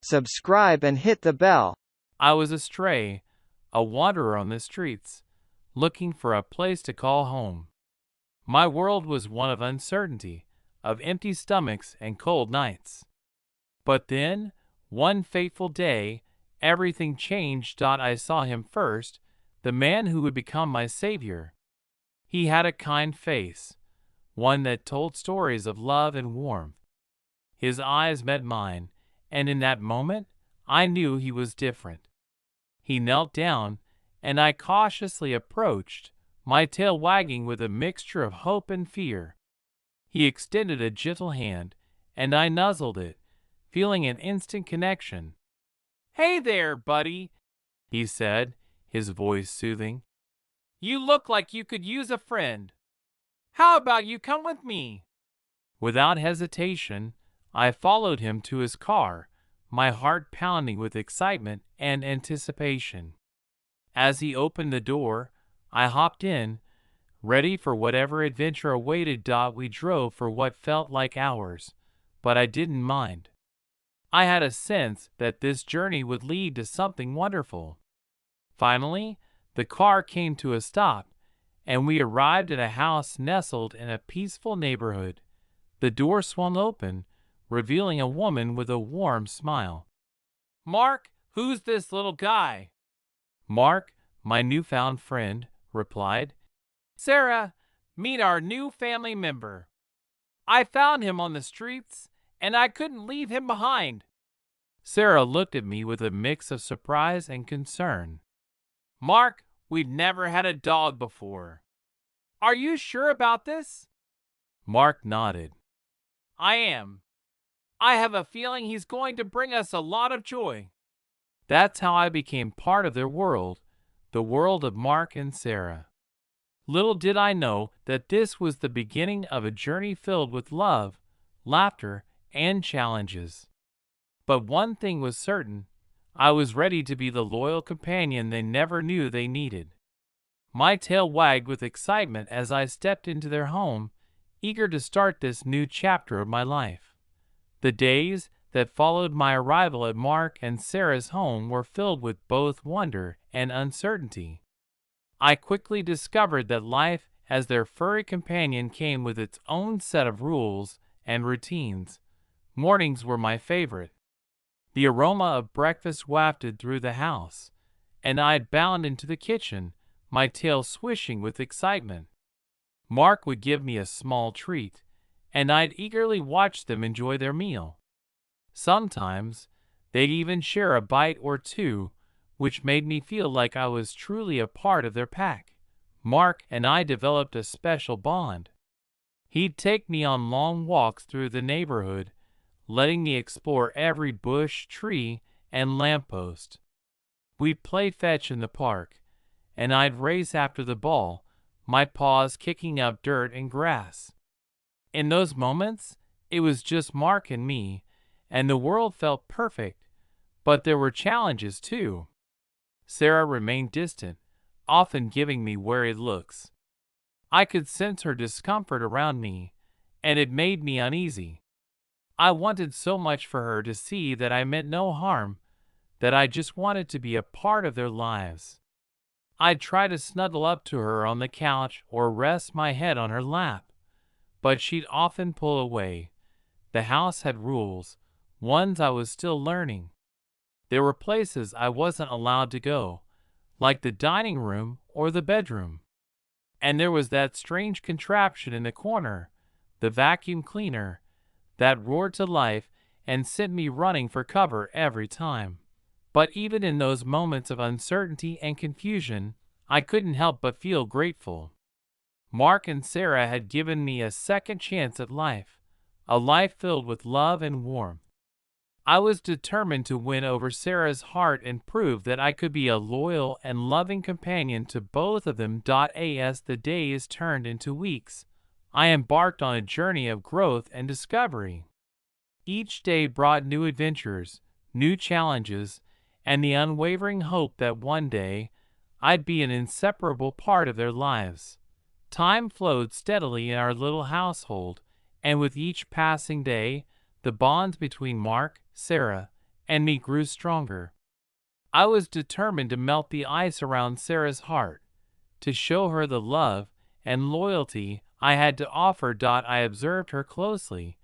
subscribe and hit the bell. I was a stray, a wanderer on the streets, looking for a place to call home. My world was one of uncertainty, of empty stomachs and cold nights. But then, one fateful day, everything changed. I saw him first, the man who would become my savior. He had a kind face, one that told stories of love and warmth. His eyes met mine, and in that moment, I knew he was different. He knelt down, and I cautiously approached, my tail wagging with a mixture of hope and fear. He extended a gentle hand, and I nuzzled it, feeling an instant connection. "Hey there, buddy," he said, his voice soothing. "You look like you could use a friend. How about you come with me?" Without hesitation, I followed him to his car, my heart pounding with excitement and anticipation. As he opened the door, I hopped in, ready for whatever adventure awaited. We drove for what felt like hours, but I didn't mind. I had a sense that this journey would lead to something wonderful. Finally, the car came to a stop, and we arrived at a house nestled in a peaceful neighborhood. The door swung open, revealing a woman with a warm smile. "Mark, who's this little guy?" "Mark, my newfound friend," replied. "Sarah, meet our new family member. I found him on the streets, and I couldn't leave him behind." Sarah looked at me with a mix of surprise and concern. "Mark, we've never had a dog before. Are you sure about this?" Mark nodded. "I am. I have a feeling he's going to bring us a lot of joy." That's how I became part of their world, the world of Mark and Sarah. Little did I know that this was the beginning of a journey filled with love, laughter, and challenges. But one thing was certain, I was ready to be the loyal companion they never knew they needed. My tail wagged with excitement as I stepped into their home, eager to start this new chapter of my life. The days that followed my arrival at Mark and Sarah's home were filled with both wonder and uncertainty. I quickly discovered that life as their furry companion came with its own set of rules and routines. Mornings were my favorite. The aroma of breakfast wafted through the house, and I'd bound into the kitchen, my tail swishing with excitement. Mark would give me a small treat, and I'd eagerly watch them enjoy their meal. Sometimes, they'd even share a bite or two, which made me feel like I was truly a part of their pack. Mark and I developed a special bond. He'd take me on long walks through the neighborhood, letting me explore every bush, tree, and lamppost. We'd play fetch in the park, and I'd race after the ball, my paws kicking up dirt and grass. In those moments, it was just Mark and me, and the world felt perfect, but there were challenges too. Sarah remained distant, often giving me worried looks. I could sense her discomfort around me, and it made me uneasy. I wanted so much for her to see that I meant no harm, that I just wanted to be a part of their lives. I'd try to snuggle up to her on the couch or rest my head on her lap, but she'd often pull away. The house had rules, ones I was still learning. There were places I wasn't allowed to go, like the dining room or the bedroom. And there was that strange contraption in the corner, the vacuum cleaner, that roared to life and sent me running for cover every time. But even in those moments of uncertainty and confusion, I couldn't help but feel grateful. Mark and Sarah had given me a second chance at life, a life filled with love and warmth. I was determined to win over Sarah's heart and prove that I could be a loyal and loving companion to both of them. As the days turned into weeks, I embarked on a journey of growth and discovery. Each day brought new adventures, new challenges, and the unwavering hope that one day I'd be an inseparable part of their lives. Time flowed steadily in our little household, and with each passing day, the bonds between Mark, Sarah, and me grew stronger. I was determined to melt the ice around Sarah's heart, to show her the love and loyalty I had to offer. I observed her closely,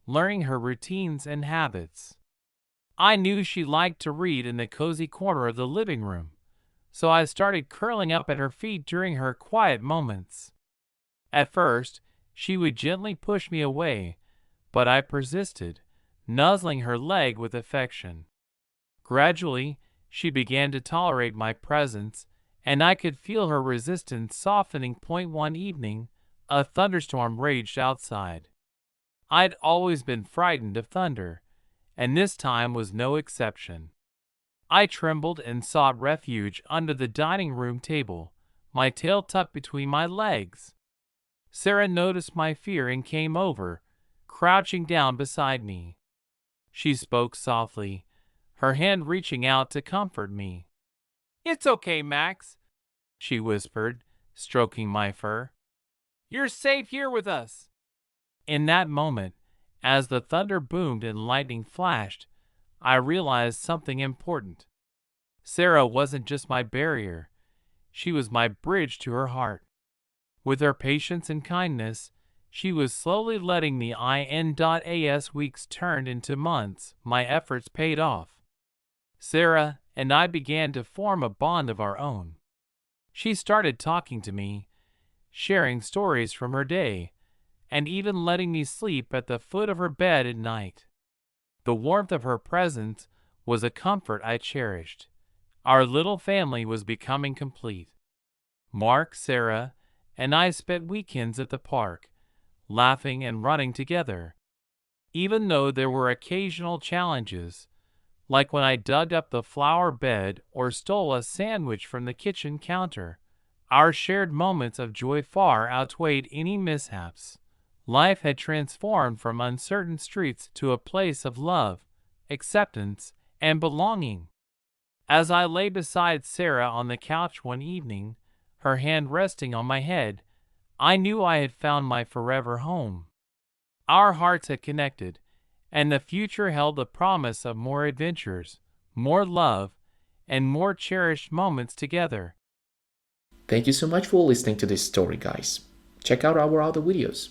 learning her routines and habits. I knew she liked to read in the cozy corner of the living room, so I started curling up at her feet during her quiet moments. At first, she would gently push me away, but I persisted, nuzzling her leg with affection. Gradually, she began to tolerate my presence, and I could feel her resistance softening. One evening, a thunderstorm raged outside. I'd always been frightened of thunder, and this time was no exception. I trembled and sought refuge under the dining room table, my tail tucked between my legs. Sarah noticed my fear and came over, crouching down beside me. She spoke softly, her hand reaching out to comfort me. "It's okay, Max," she whispered, stroking my fur. "You're safe here with us." In that moment, as the thunder boomed and lightning flashed, I realized something important. Sarah wasn't just my barrier, she was my bridge to her heart. With her patience and kindness, she was slowly letting the didnt weeks turn into months. My efforts paid off. Sarah and I began to form a bond of our own. She started talking to me, sharing stories from her day, and even letting me sleep at the foot of her bed at night. The warmth of her presence was a comfort I cherished. Our little family was becoming complete. Mark, Sarah, and I spent weekends at the park, laughing and running together. Even though there were occasional challenges, like when I dug up the flower bed or stole a sandwich from the kitchen counter, our shared moments of joy far outweighed any mishaps. Life had transformed from uncertain streets to a place of love, acceptance, and belonging. As I lay beside Sarah on the couch one evening, her hand resting on my head, I knew I had found my forever home. Our hearts had connected, and the future held the promise of more adventures, more love, and more cherished moments together. Thank you so much for listening to this story, guys. Check out our other videos.